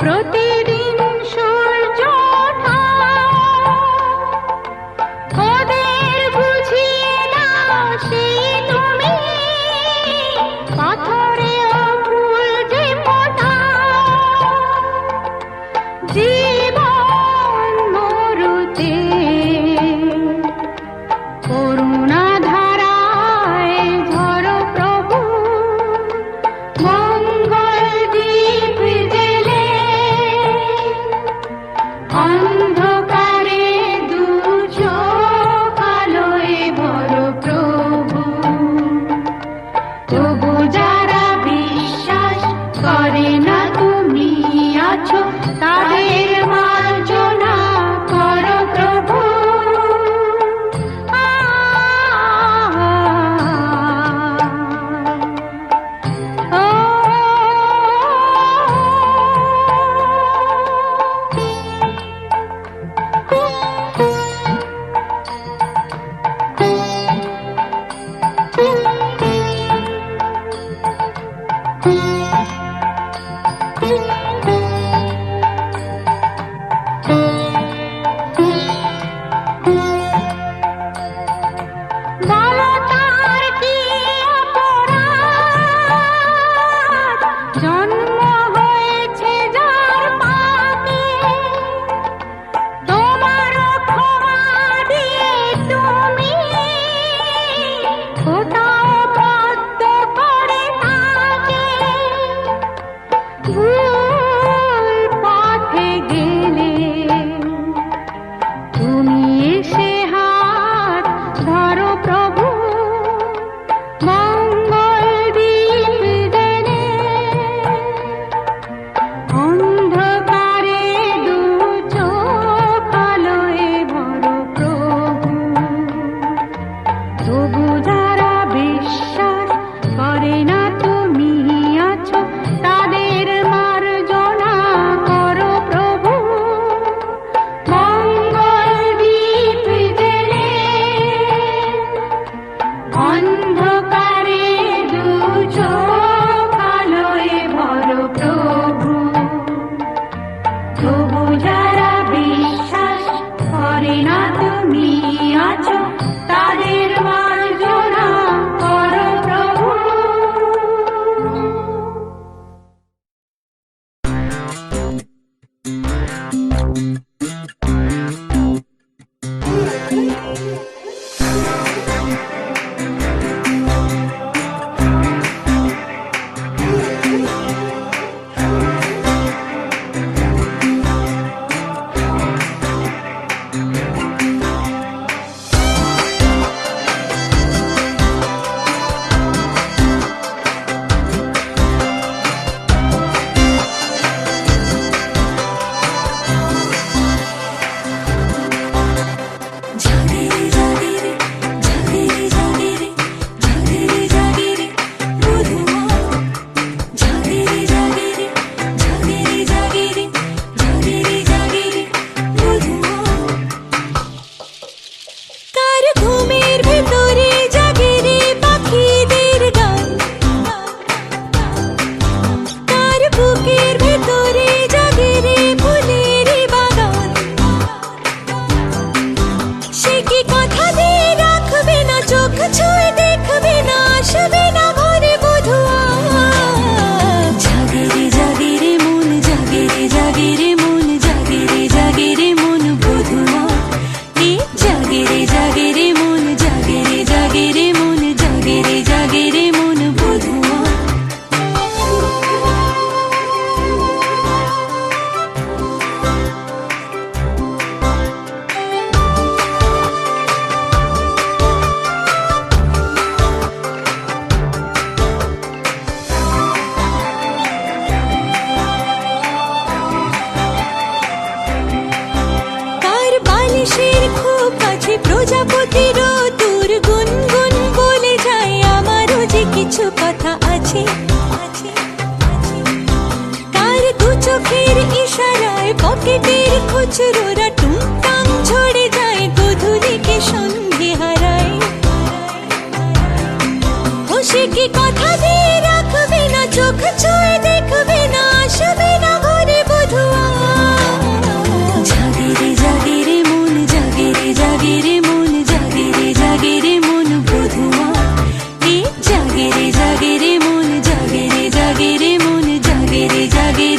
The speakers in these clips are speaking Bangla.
প্রতিদিন সূর্য ওঠা ওদের বুঝিয়ে দাও সেই তুমি পাথরে ফুল যে মোটা জীবন মরুতে করুণা ধারায় ঝরো প্রভু মঙ্গল দীপ জেলে অন্ধকারে দু চোখ আলোয় ভরো প্রভু তবু যারা বিশ্বাস করে না তুমি আছো তাদের মার্জনা করো প্রভু বলতার কি অপরাধ জন্ম হয়েছে যার পাপে তোমার ক্ষমা দিয়ে তুমি কোথাও বদ্ধ করে থাকে ভুল পথে গেলে তুমি এসে হাত ধরো প্রভু মঙ্গল দীপ জেলে অন্ধকারে দু চোখ আলোয় ভরো প্রভু তবু যারা বিশ্বাস করে না তুমি আছো তাদের মার্জনা করো প্রভু মঙ্গল দীপ জেলে অন্ধকারে দু চোখ আলোয় ভরো প্রভু তবু যারা বিশ্বাস করে না তুমি আছো তাদের মার্জনা করো প্রভু পকেটের খুচরোরা টুংটাং ঝরে যায় গধূলিকে সন্ধে হারায়। ও সে কি কথা দিয়ে রাখবে না, চোখ ছুঁয়ে দেখবে না, আসবে না ঘরে বধূ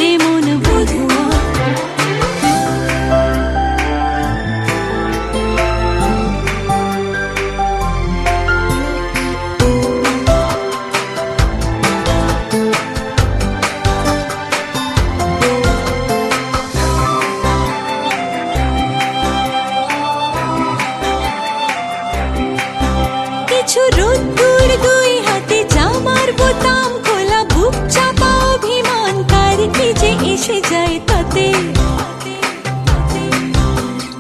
রে মন বধুয়া। কিছু রোদ্দুর দুই হাতে জামার বোতাম খোলা, বুক চাপা অভিমান কার কি যে এসে যায় তাতে।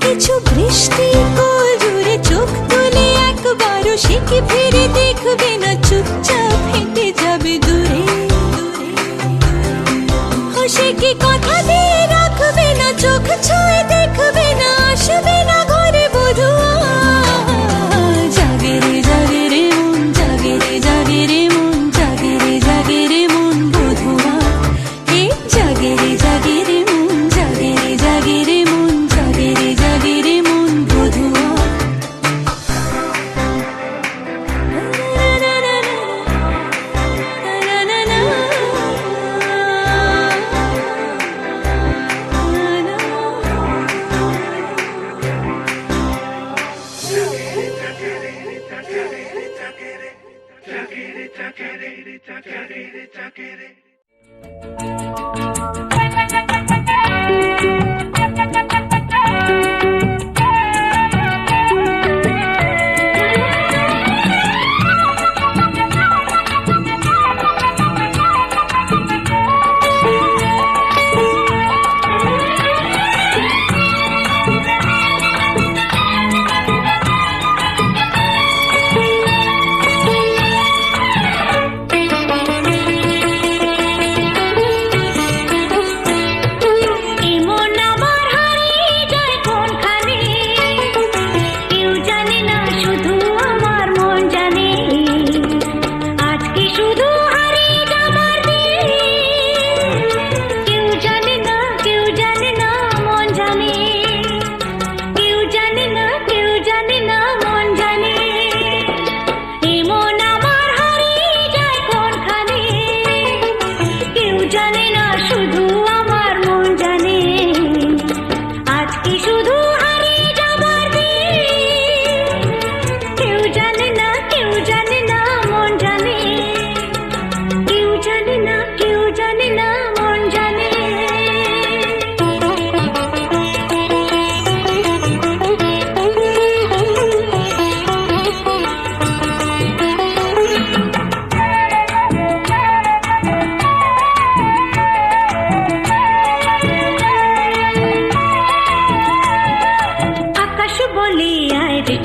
কিছু বৃষ্টি কোল জুড়ে চোখ তুলে একবারও সে কি ফিরে দেখবে না, চুপচাপ হেঁটে যাবে দূরে। সে কি কথা দিয়ে রাখবে না, চোখ ছুঁয়ে দেখবে না, আসবে না ঘরে বধুয়া। জাগে রে জাগে রে মন, জাগে রে জাগে রে মন, জাগে রে জাগে রে মন বধুয়া। হে জাগে রে জাগে রে মন, জাগে রে জাগে রে মন, জাগে রে জাগে রে মন বধুয়া।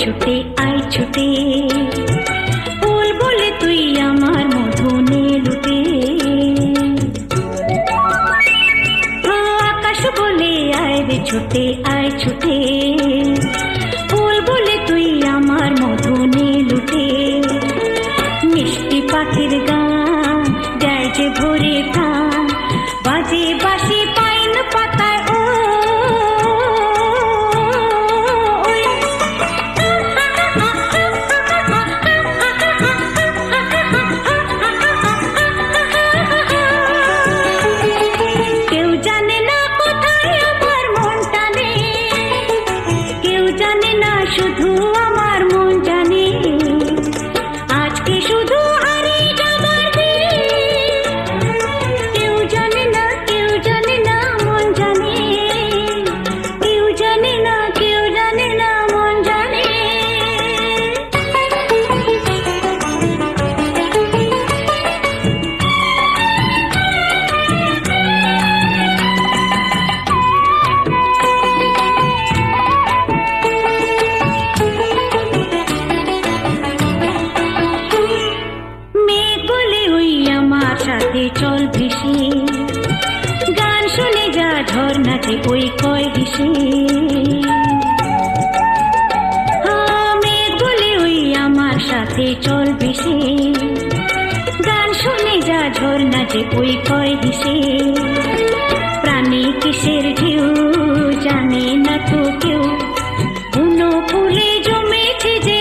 ছুটে আয় ছুটে, ফুল বলে তুই আমার মধু নে লুটে। আকাশ বলে আয় রে ছুটে আয় ছুটে, ফুল বলে তুই আমার মধু নে লুটে। মিষ্টি পাখির গান যায় যে ভোরে প্রাণ, বাজে বাঁশি পাইন পাতায় শুধু আমার মন জানে। আজকে শুধু হারিয়ে যাবার কেউ জানে না, কেউ জানে না মন জানে। কেউ জানে না, কেউ জানে না মন জানে। সাথে চল ভেসে, গান শুনে যা ঝর্ণাতে ওই কয় হেসে। মেঘ বলে ওই আমার সাথে চল ভেসে, গান শুনে যা ঝর্ণাতে ওই কয় হেসে। প্রাণী কিসের ঢেউ জানে না তো কেউ, বুনো ফুলে জমেছে যে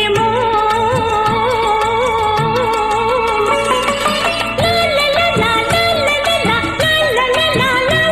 la la la la la la la la la la la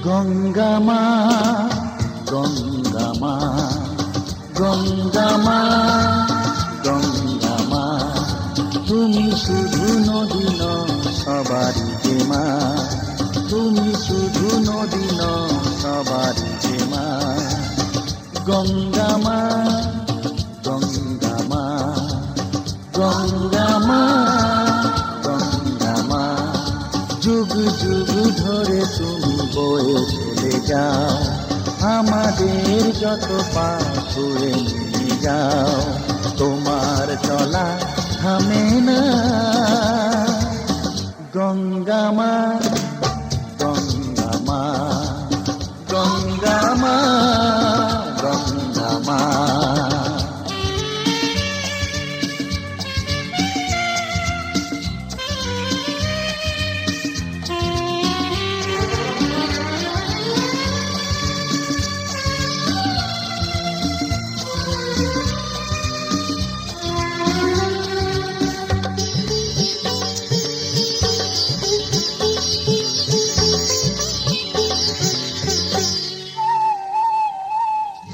Ganga মা, গঙ্গা মা, গঙ্গা মা, গঙ্গা মা, তুমি শুধু নদী নও সবারই যে মা, তুমি শুধু নদী নও সবারই যে মা। গঙ্গা মা, গঙ্গা মা, গঙ্গা মা, গঙ্গা মা, যুগ যুগ ধরে তুমি বয়ে চলে যাও, আমাদের যত পাপ ছুঁয়ে নিয়ে যাও, তোমার চলা থামে না। গঙ্গা মা, গঙ্গা মা, গঙ্গা মা, গঙ্গা মা।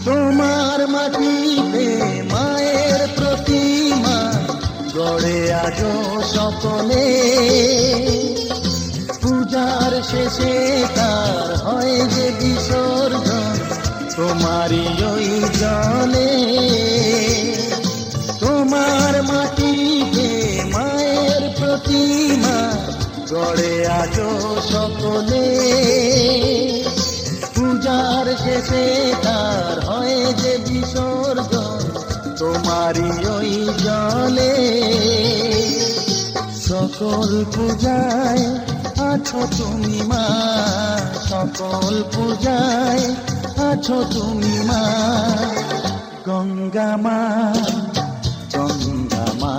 তোমার মাটিতে মায়ের প্রতিমা গড়ে আজো সকলে, পূজার শেষে তার হয় যে বিসর্জন তোমারই ওই জলে। তোমার মাটিতে মায়ের প্রতিমা গড়ে আজো সকলে, পূজার শেষে তার হয় যে বিসর্জন তোমারই ওই জলে। সকল পূজায় আছো তুমি মা, সকল পূজায় আছো তুমি মা। গঙ্গা মা, গঙ্গা মা,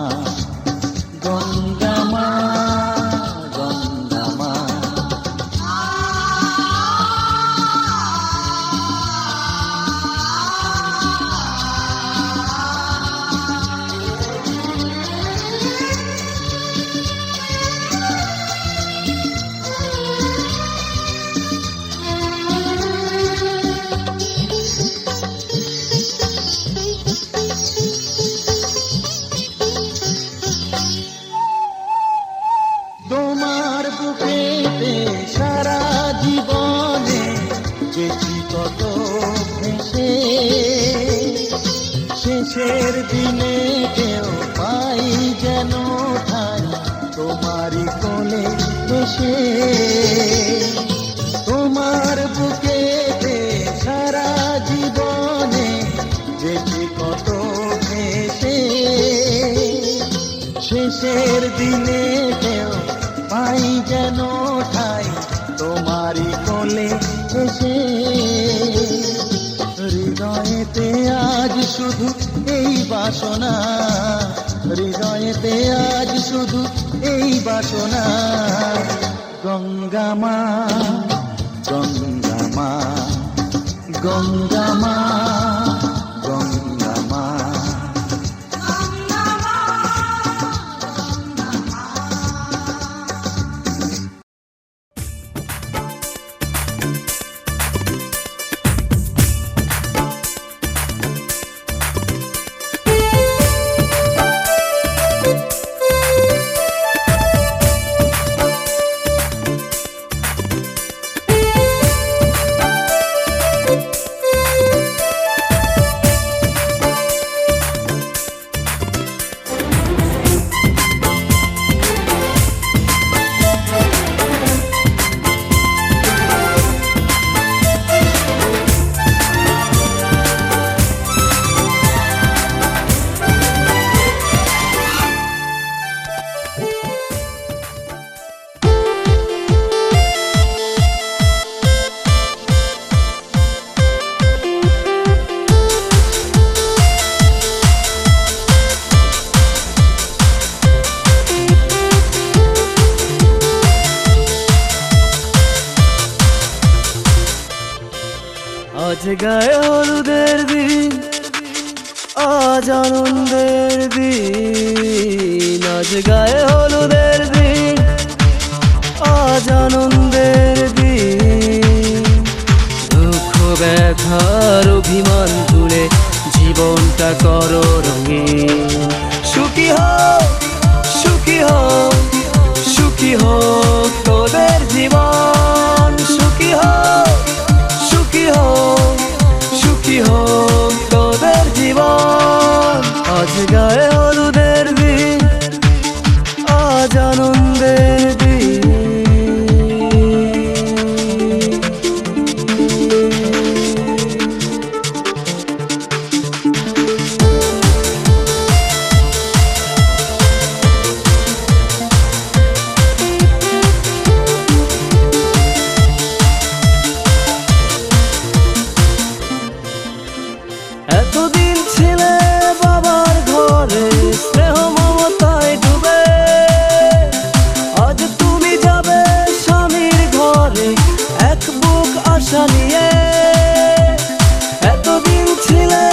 গঙ্গা মা, গঙ্গা মা। তোমার বুকেতে সারা জীবনে যেছি কত ভেসে, শেষের দিনে কেউ পাই যেন ঠাই তোমারই কোলে বসে। তোমার বুকেতে সারা জীবনে যেছি কত ভেসে, শেষের দিনে কেউ পাই যেন ঠাই তোমারই কোলে এসে। হৃদয়েতে আজ শুধু এই বাসনা, হৃদয়েতে আজ শুধু এই বাসনা। গঙ্গা মা, গঙ্গা মা, গঙ্গা মা, গঙ্গা মা। আজ গায়ে হলুদের দিন, আজ আনন্দের দিন, আজ গায়ে হলুদের দিন, আজ আনন্দের দিন। ব্যথার অভিমান ভুলে জীবনটা করো রঙিন। সুখী হোক, সুখী হোক, সুখী হোক তোদের জীবন। সুখী হোক, সুখী হোক, সুখী হোক তোদের জীবন। আজ গায়ে হলুদের দিন, আজ আনন্দের দিন। এতদিন ছিলে বাবার ঘরে স্নেহ মমতায় ডুবে, আজ তুমি যাবে স্বামীর ঘরে এক বুক আশা নিয়ে। এতদিন ছিলে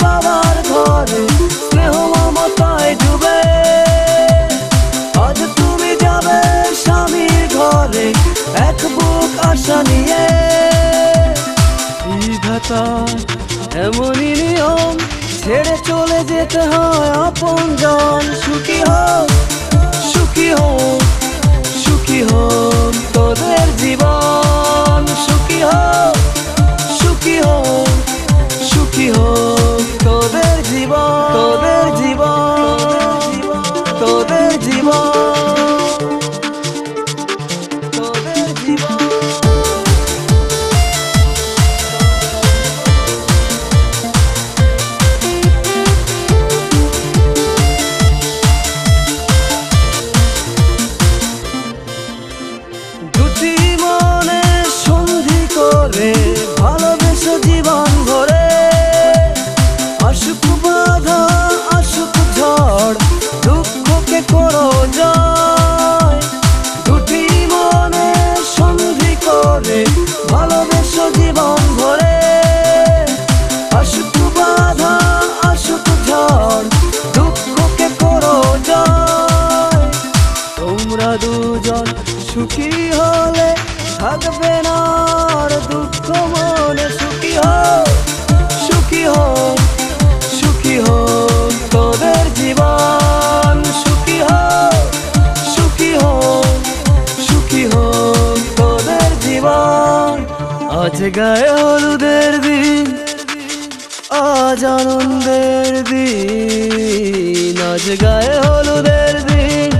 বাবার ঘরে স্নেহ মমতায় ডুবে, আজ তুমি যাবে স্বামীর ঘরে এক বুক আশা নিয়ে। বিধাতা এমনই নিয়ম, ছেড়ে চলে যেতে হয় আপনজন। সুখী হোক, সুখী হোক, সুখী হোক তোদের জীবন। সুখী হোক, সুখী হোক, সুখী হোক তোদের জীবন। তোদের জীবন, তোদের জীবন, তোদের জীবন। দুটি মনে সন্ধি করে ভালোবেসে জীবন ভরে, আসুক বাধা আসুক ঝড় দুঃখকে করো জয়। দুটি মনে সন্ধি করে ভালোবেসে জীবন ভরে, আসুক বাধা আসুক ঝড় দুঃখকে করো জয়। তোমরা দুজন সুখী হলে থাকবে না আর দুঃখ মনে। সুখী হোক, সুখী হোক, সুখী হোক তোদের জীবন। সুখী হোক, সুখী হোক, সুখী হোক তোদের জীবন। আজ গায়ে হলুদের দিন, আজ আনন্দের দিন। আজ গায়ে হলুদের দিন,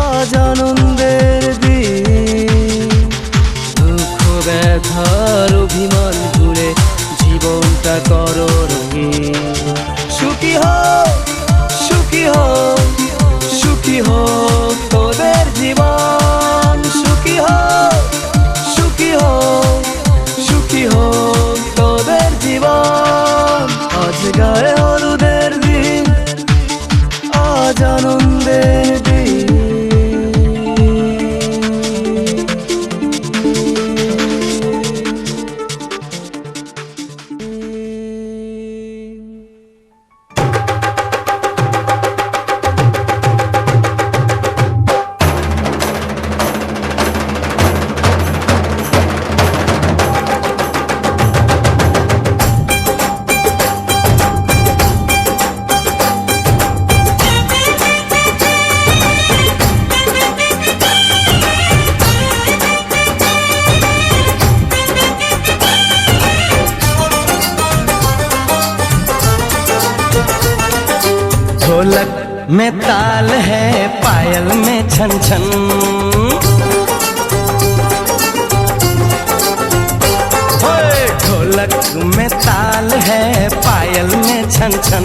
আজ আনন্দের দিন। দুঃখ ব্যথার অভিমান ভুলে জীবনটা করো রঙিন। সুখী হোক, সুখী হোক, সুখী হোক তোদের জীবন। সুখী হোক, সুখী হোক, সুখী হোক তোদের জীবন। আজ গায়ে হলুদের দিন, আজ আনন্দের দিন। ढोलक में ताल है पायल में छन छन, ढोलक में ताल है पायल में छन छन।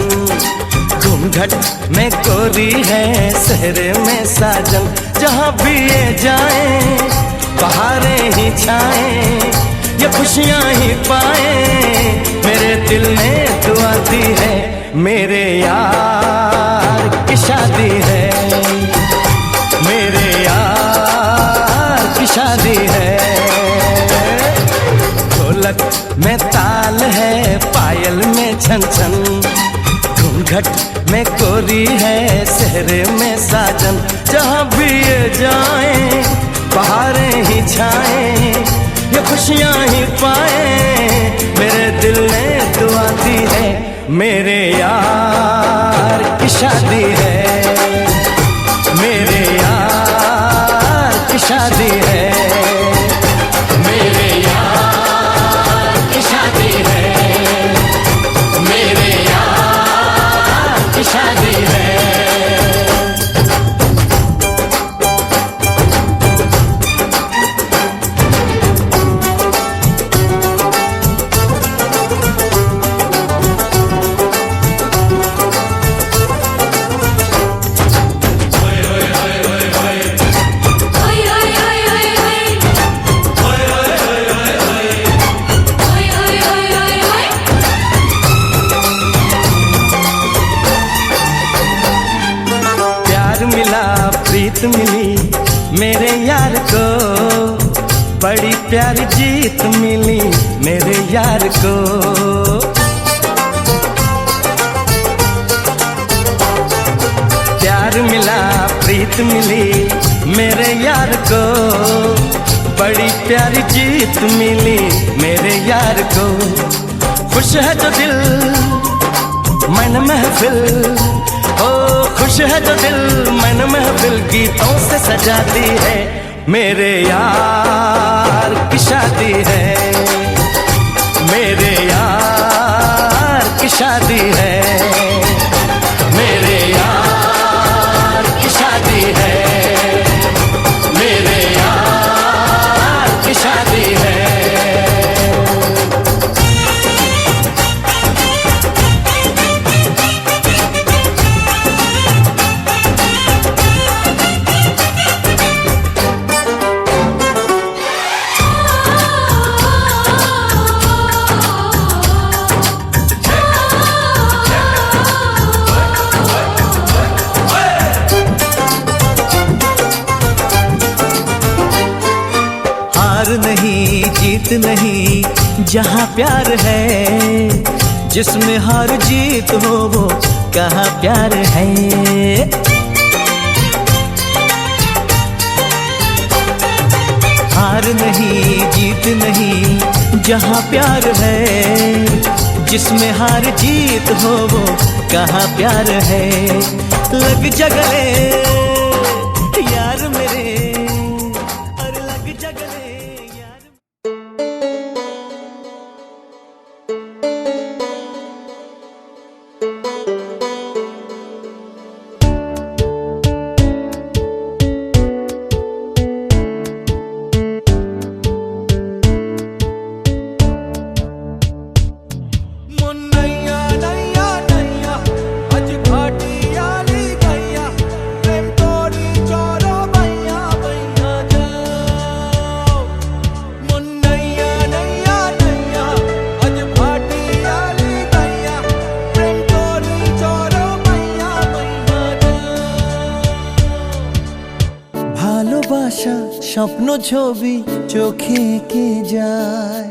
घूंघट में गोरी है सहरे में साजन, जहाँ भी ये जाए बहारें ही छाए, ये खुशियाँ ही पाए। मेरे दिल ने दुआ दी है, मेरे यार की शादी है, मेरे यार की शादी है। ढोलक में ताल है पायल में छन छन, घूंघट में कोरी है सहरे में साजन, जहाँ भी ये जाए बहारें ही छाए, ये खुशियाँ ही पाए। मेरे यार की शादी है, मेरे यार की शादी है, मेरे यार की शादी है, मेरे यार की शादी है। प्रीत मिली मेरे यार को, बड़ी प्यारी जीत मिली मेरे यार को। प्यार मिला प्रीत मिली मेरे यार को, बड़ी प्यारी जीत मिली मेरे यार को। खुश है जो दिल मन महफिल, ओ खुश है जो दिल मन महफिल गीतों से सजाती है। मेरे यार की शादी है, मेरे यार की शादी है, मेरे यार की शादी है, मेरे यार की शादी है। नहीं जीत नहीं जहाँ प्यार है, जिसमें हार जीत हो वो कहाँ प्यार है। हार नहीं जीत नहीं जहाँ प्यार है, जिसमें हार जीत हो वो कहाँ प्यार है। लग जा गले यार मेरे, और लग जा गले। ভালোবাসা স্বপ্ন ছবি চোখে এঁকে যায়,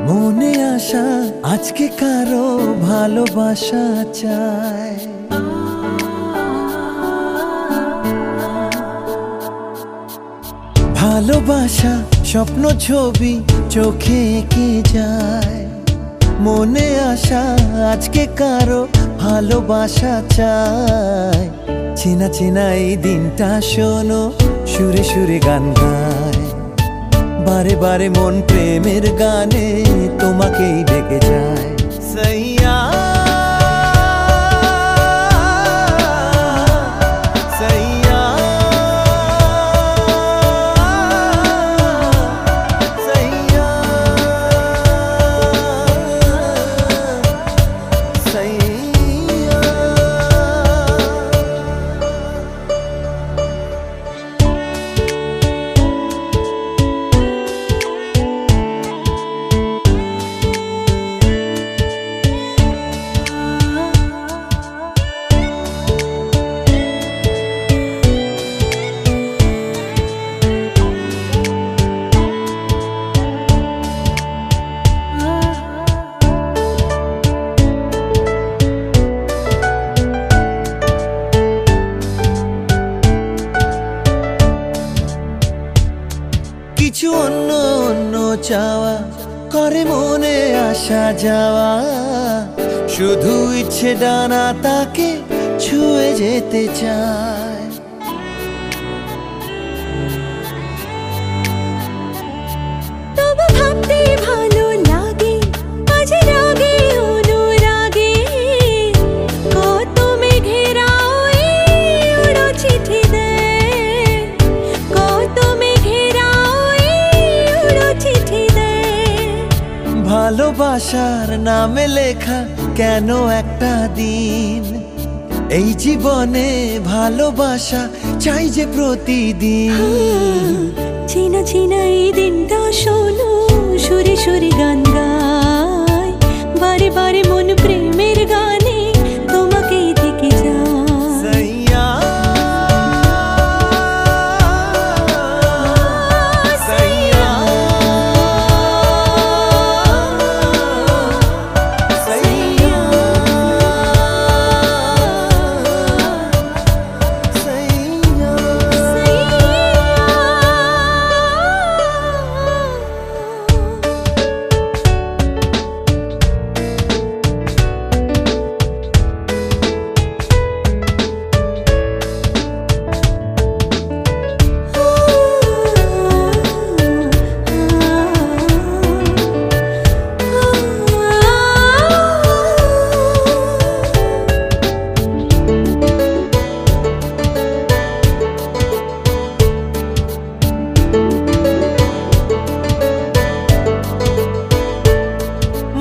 মনে আশা আজকে কারো ভালোবাসা চায়। ভালোবাসা স্বপ্ন ছবি চোখে এঁকে যায়, মনে আশা আজকে কারো ভালোবাসা চায়। চেনা চেনা এই দিনটা শোনো সুরে সুরে গান গায়, বারে বারে মন প্রেমের গানে তোমাকেই ডেকে যায়। সইয়া চাওয়া করে মনে আসা যাওয়া, শুধু ইচ্ছে ডানা তাকে ছুঁয়ে যেতে চায়। তবু ভাবতে ভালো লাগে আজ রাগে অনুরাগে, কত মেঘেরা ওই উড়ো চিঠি দেয়, কত মেঘেরা ওই উড়ো চিঠি দেয়। ভালোবাসার নামে লেখা কেন একটা দিন, এই জীবনে ভালোবাসা চাই যে প্রতিদিন। চেনা চেনা এই দিনটা শোনো, সুরে সুরে গান গায়, বারে বারে মন প্রেমের গানে তোমাকে থেকে যায়। সैया सैया सैया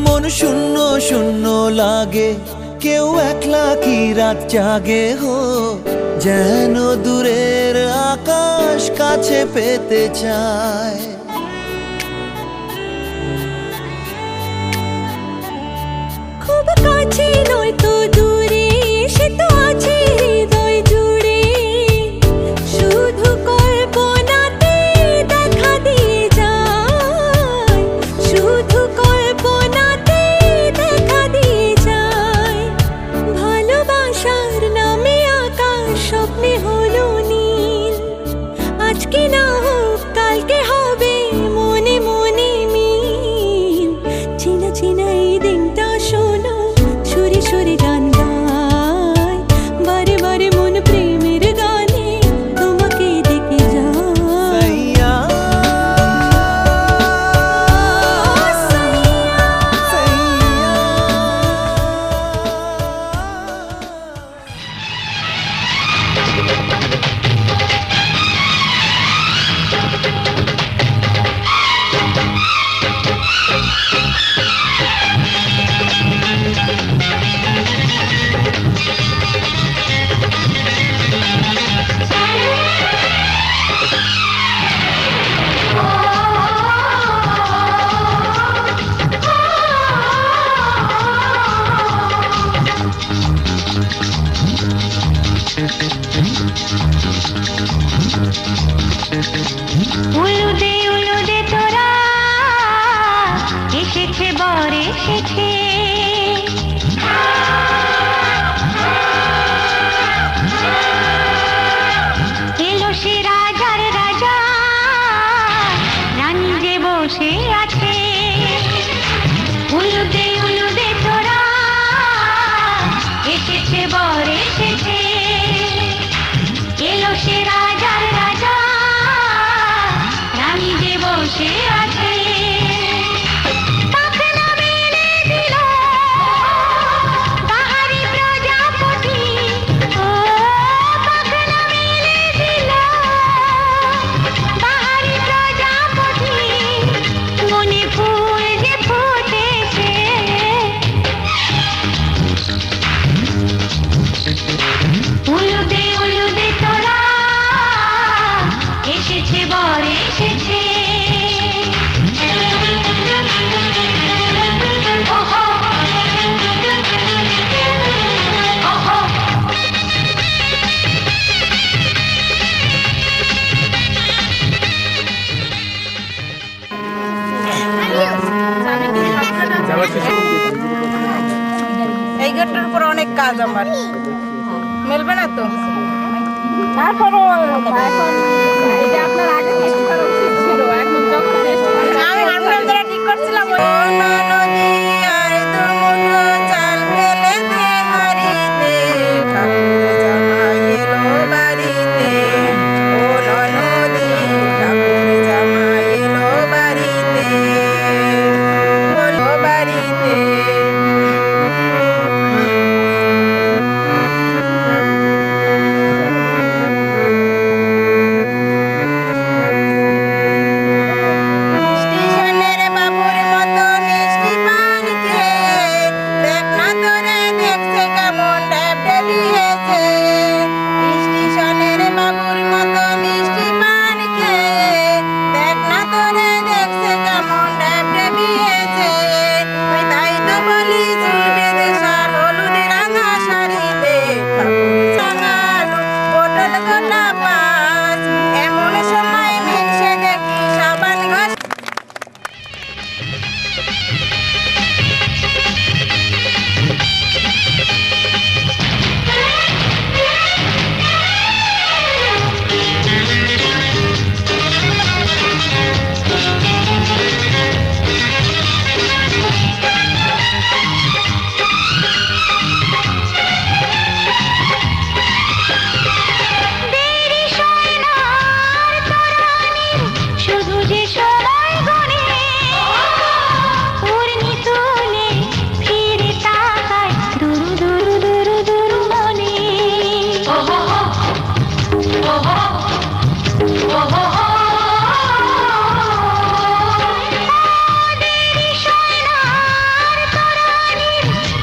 মন শূন্য শূন্য লাগে, কেউ একলা কি রাত জাগে হো, যেন দূরের আকাশ কাছে পেতে চায়। খুব কাছে নয় তো দূরে, সে তো আছে হৃদয় জুড়ে, শুধু কল্পনাতে দেখা দিয়ে যায়, শুধু কল্পনাতে দেখা দিয়ে যায়। ভালোবাসার নামে আকাশ স্বপ্নে হলো নীল, আজকে না হোক কালকে হবে মনে মনে মিল। চেনা চেনা এই দিনটা শোনো, সুরে সুরে গান গায়, বারে বারে মন প্রেমের গানে তোমাকে দেখে যায়। सैया উলুদে তোরা এসেছে বর এসেছে, এলো সে রাজার রাজা, রানী যে বসে আছে। উলুদে তোরা এসেছে বর এসেছে, এলো সে রাজার রাজা, রানী যে বসে আছে। পাখনা মেলে দিল বাহারি প্রজাপতি, ও পাখনা মেলে দিল বাহারি প্রজাপতি, মনে ফুল যে ফুটেছে। উলুদে তোরা এসেছে বর এসেছে। ওহো ওহো এই ঘরটার উপর অনেক কাজ আমার, মেলবে না তো? তারপরও এখন এটা আপনার আগে টেস্ট করা উচিত ছিল, এখন যখন টেস্ট আমি হারমোনিয়াম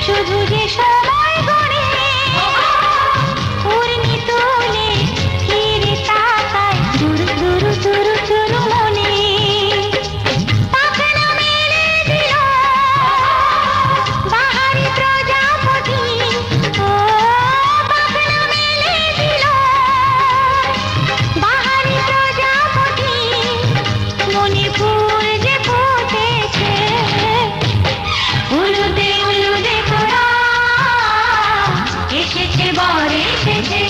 শুধু যে সময় গড়ে পূর্ণি তুলে ফিরে তাকায় দূর দূর দূর দূর মনে পাখনা মেলে দিল বাহারি প্রজাপতি ও পাখনা মেলে দিল বাহারি প্রজাপতি মনে ফুল যে ফুটেছে উলুদে উলুদে তোরা এসেছে বর এসেছে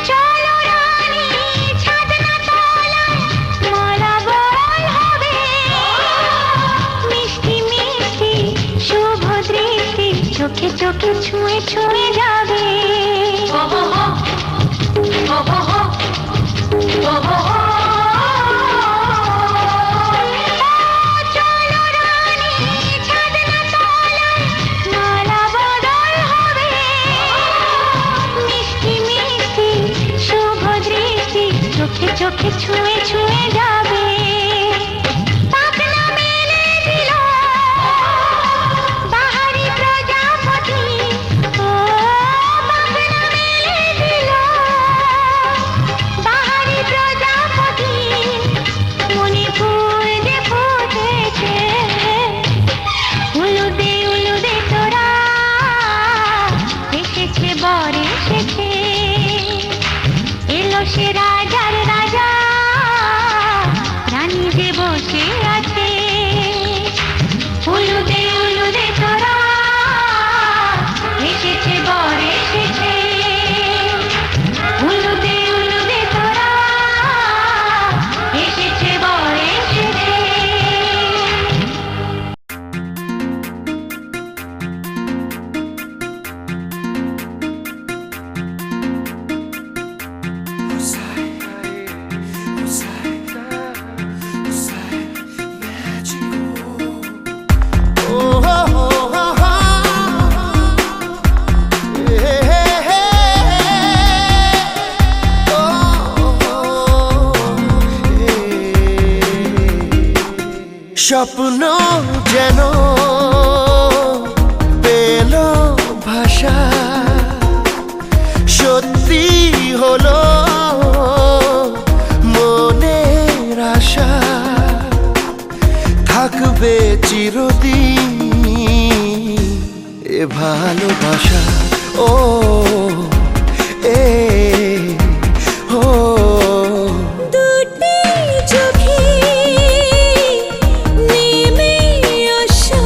চলো রানী ছাদনা তলায় মালা বরণ হবে মিষ্টি মিষ্টি শুভ দৃষ্টি চোখে চোখে ছুঁয়ে ছুঁয়ে যাবে চলো রানী ছাদনা তলায় মালা বরণ হবে মিষ্টি মিষ্টি শুভ দৃষ্টি চোখে চোখে ছুঁয়ে ছুঁয়ে যাবে পাখনা মেলে দিল বাহারি প্রজাপতি ও পাখনা মেলে দিল বাহারি প্রজাপতি মনে ফুল যে ফুটেছে উলুদে উলুদে তোরা এসেছে বর এসেছে এলো সে রাজার রাজা রানী যে বসে আছে উলুদে উলুদে তোরা এসেছে বর এসেছে উলুদে উলুদে তোরা এসেছে বর এসেছে স্বপ্ন যেন পেল ভাষা সত্যি হলো মনের আশা থাকবে চিরদিন এ ভালোবাসা ও এ ও দুটি চোখে নেমে আসা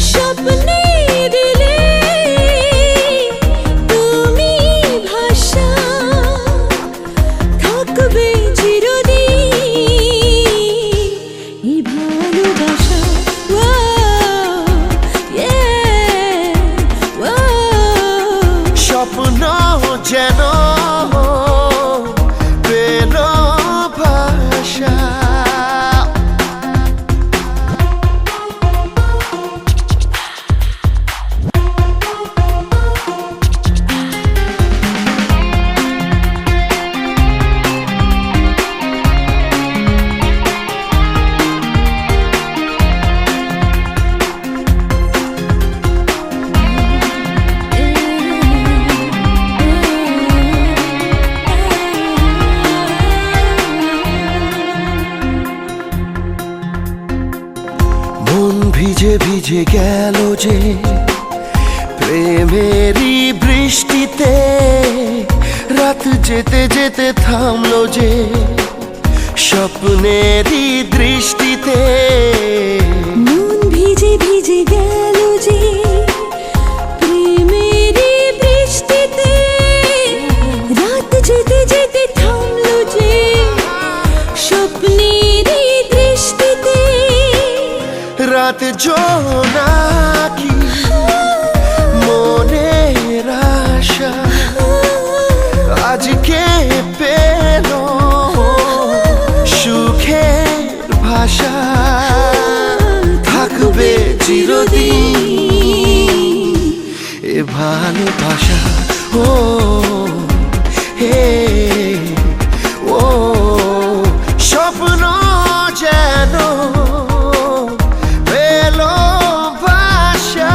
স্বপ্নে দিলে তুমি ভাষা থাকবে চিরদিন এই ভালোবাসা স্বপ্ন যেন পেল ভাষা মন ভিজে ভিজে গেল যে প্রেমেরই বৃষ্টিতে রাত যেতে যেতে থামলো যে স্বপ্নেরই দৃষ্টিতে মন ভিজে ভিজে গেল যে প্রেমেরই বৃষ্টিতে রাত জোনাকি মনের আশা আজকে পেল সুখের ভাষা, থাকবে চিরদিন এ ভালোবাসা। ও হে ও স্বপ্ন যেন পেল ভাষা।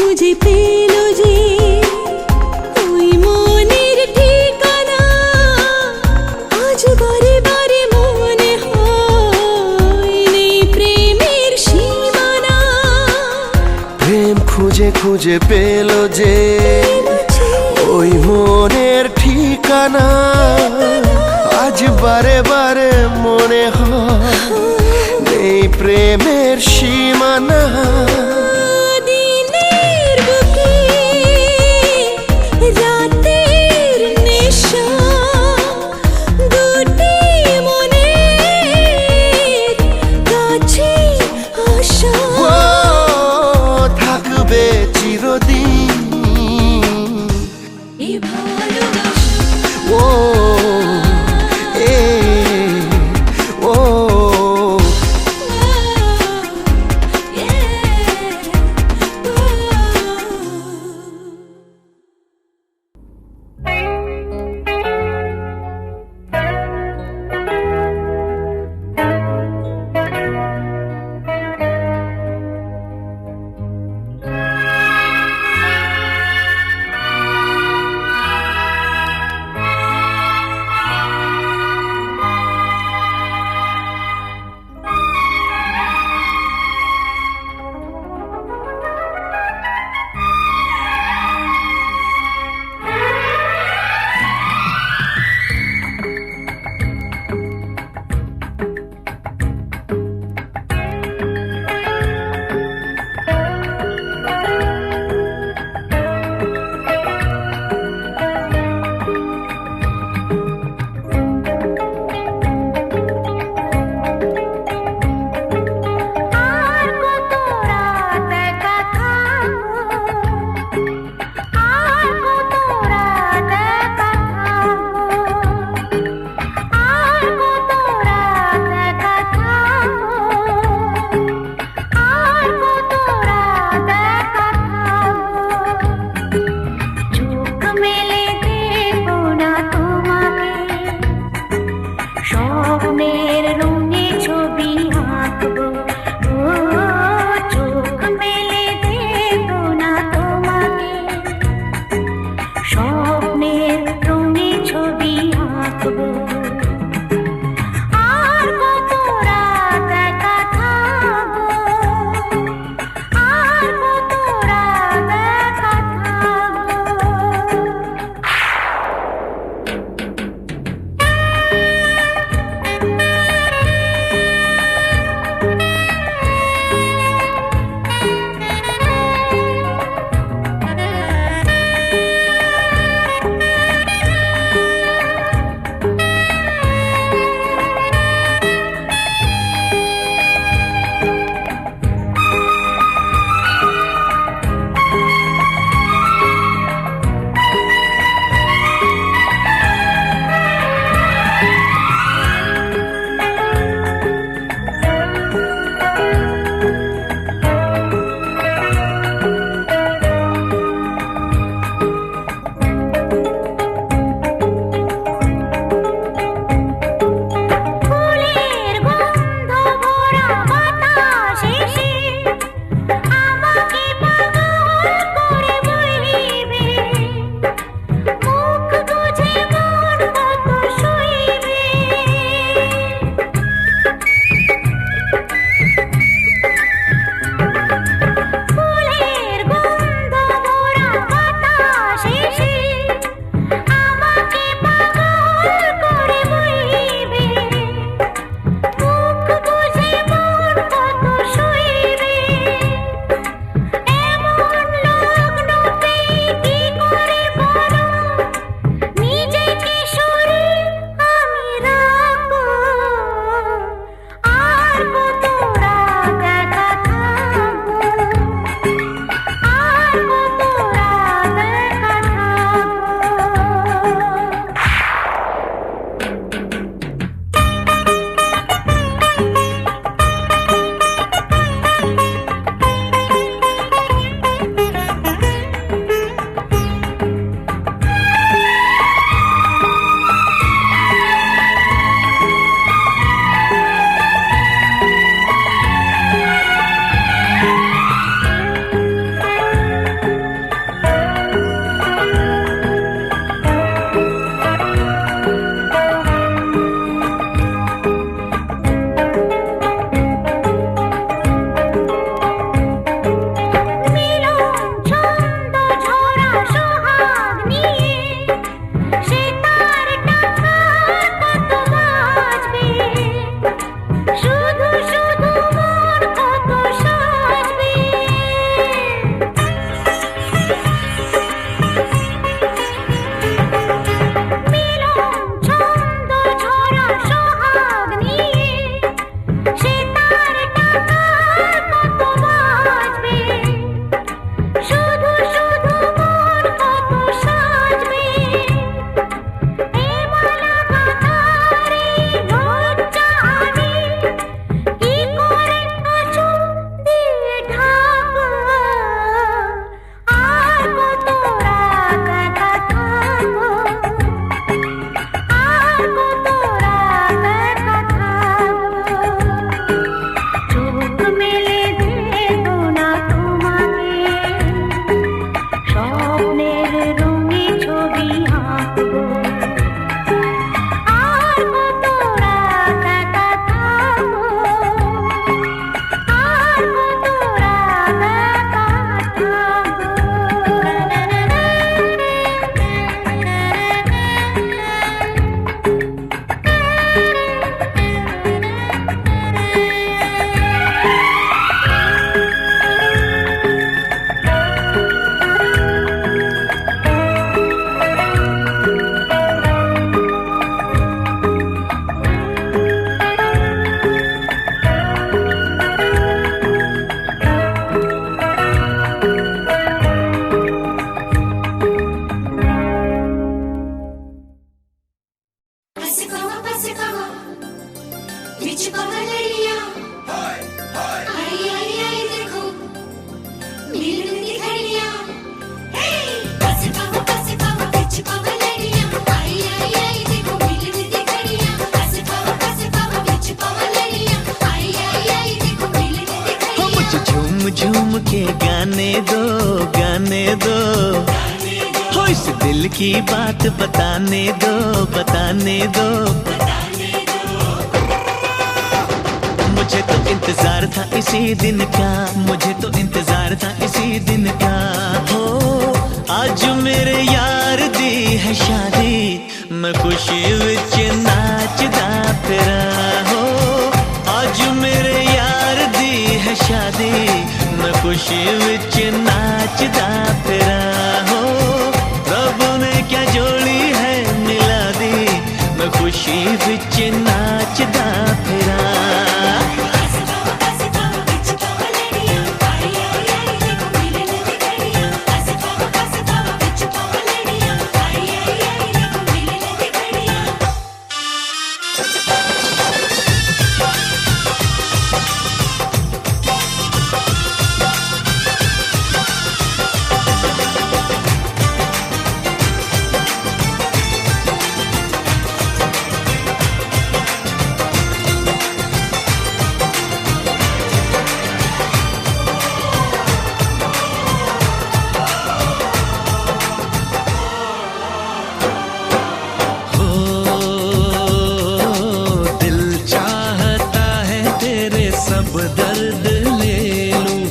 খুঁজে পেল যে ওই মনের ঠিকানা, আজ বারে বারে মনে হয় নেই প্রেমের সীমানা। প্রেম খুঁজে খুঁজে পেল যে ওই মনের ঠিকানা, আজ বারে বারে মনে হয় নেই প্রেমের সীমানা। दो, हो इस दिल की बात बताने दो, बताने दो। मुझे तो इंतजार था इसी दिन का, मुझे तो इंतजार था इसी दिन का। हो आज मेरे यार दी है शादी, मैं खुशी विच नाचदा फिरा। हो आज मेरे यार दी है शादी, मैं खुशी विच नाचदा फिरा। हो रब ने क्या जोड़ी है मिला दी, मैं खुशी विच नाचदा फिरा। सब दर्द ले लूं,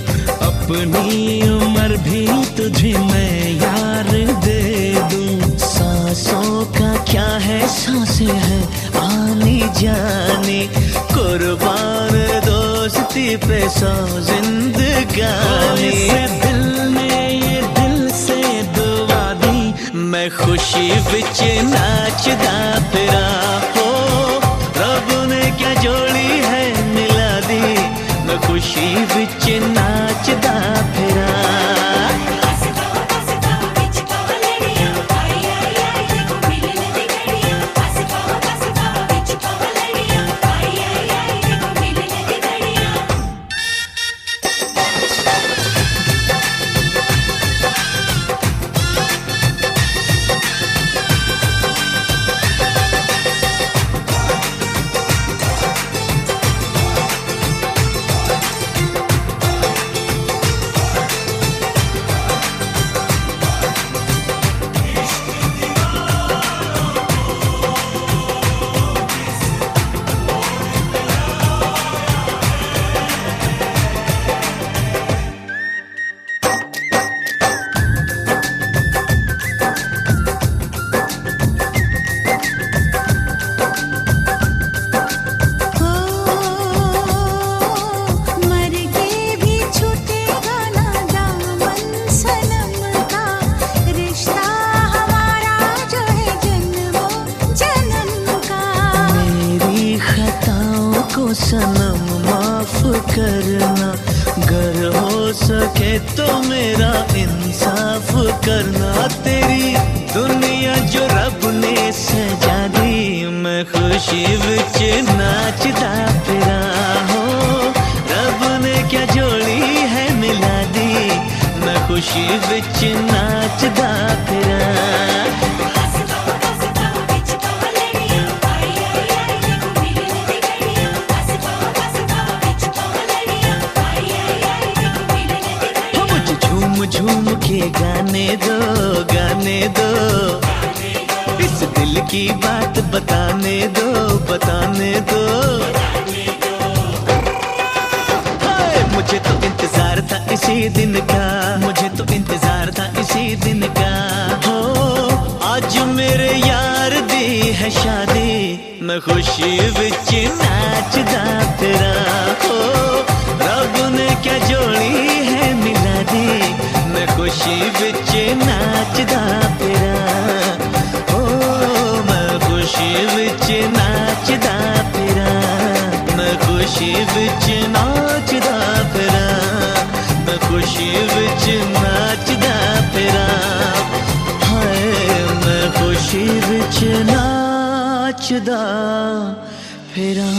अपनी उम्र भी तुझे मैं यार दे दूं। सांसों का क्या है, सांसें हैं आनी जानी, कुर्बान दोस्ती पे सौ जिंदगानी। दिल ने ये दिल से दुआ दी, मैं खुशी विच नाचदा फिरा। हो रब ने क्या जोड़ी है मिला दी, मैं खुशी विच नाचदा फिरा। सनम माफ करना, गर हो सके तो मेरा इंसाफ करना। तेरी दुनिया जो रब ने सजा दी, मैं खुशी विच नाचदा फिरा। हो रब ने क्या जोड़ी है मिला दी, मैं खुशी विच नाचदा फिरा। झूम के गाने दो, गाने दो, इस दिल की बात बताने दो, बताने दो। हाय मुझे तो इंतजार था इसी दिन का, मुझे तो इंतजार था इसी दिन का। हो आज मेरे यार दी है शादी, मैं खुशी विच नाचदा फिरा। हो रब ने क्या जोड़ी है मिला दी, मैं खुशी विच नाचदा फिरा। ओ मैं खुशी विच नाचदा फिरा, मैं खुशी विच नाचदा फिरा, मैं खुशी विच नाचदा फिरा। हाय मैं खुशी विच नाचदा फिरा।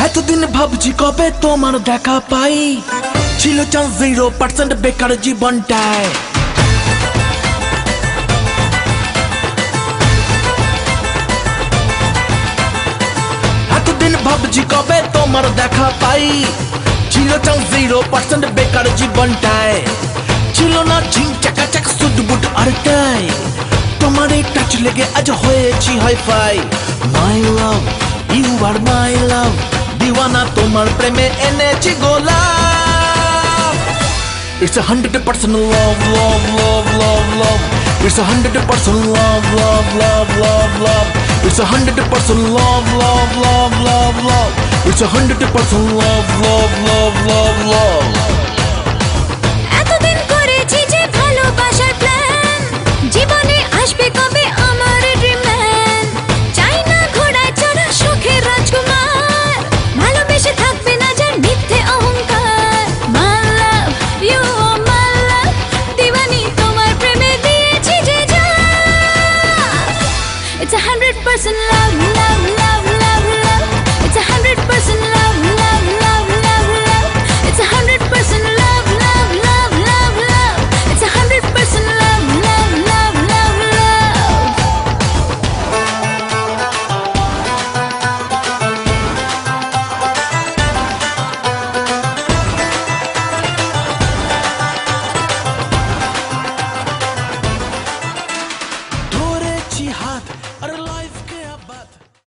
এতদিন ভাবছি কবে তোমার দেখা পাই, ছিল চান্স 0% বেকার জীবনটায়। এতদিন ভাবছি কবে তোমার দেখা পাই, ছিল চান্স 0% বেকার জীবনটায়। ছিল না ঝিং চাকাচাক সুটবুট আর টাই, তোমার এই টাচ লেগে আজ হয়েছি হাইফাই। মাই লাভ ইউ আর মাই লাভ, দিওয়ানা তোমার প্রেমে এনেছি গোলাপ। It's 100% love, love, love, love, love. It's 100% love, love, love, love, love. It's 100% love, love, love, love, love. It's 100% love, love, love, love, love.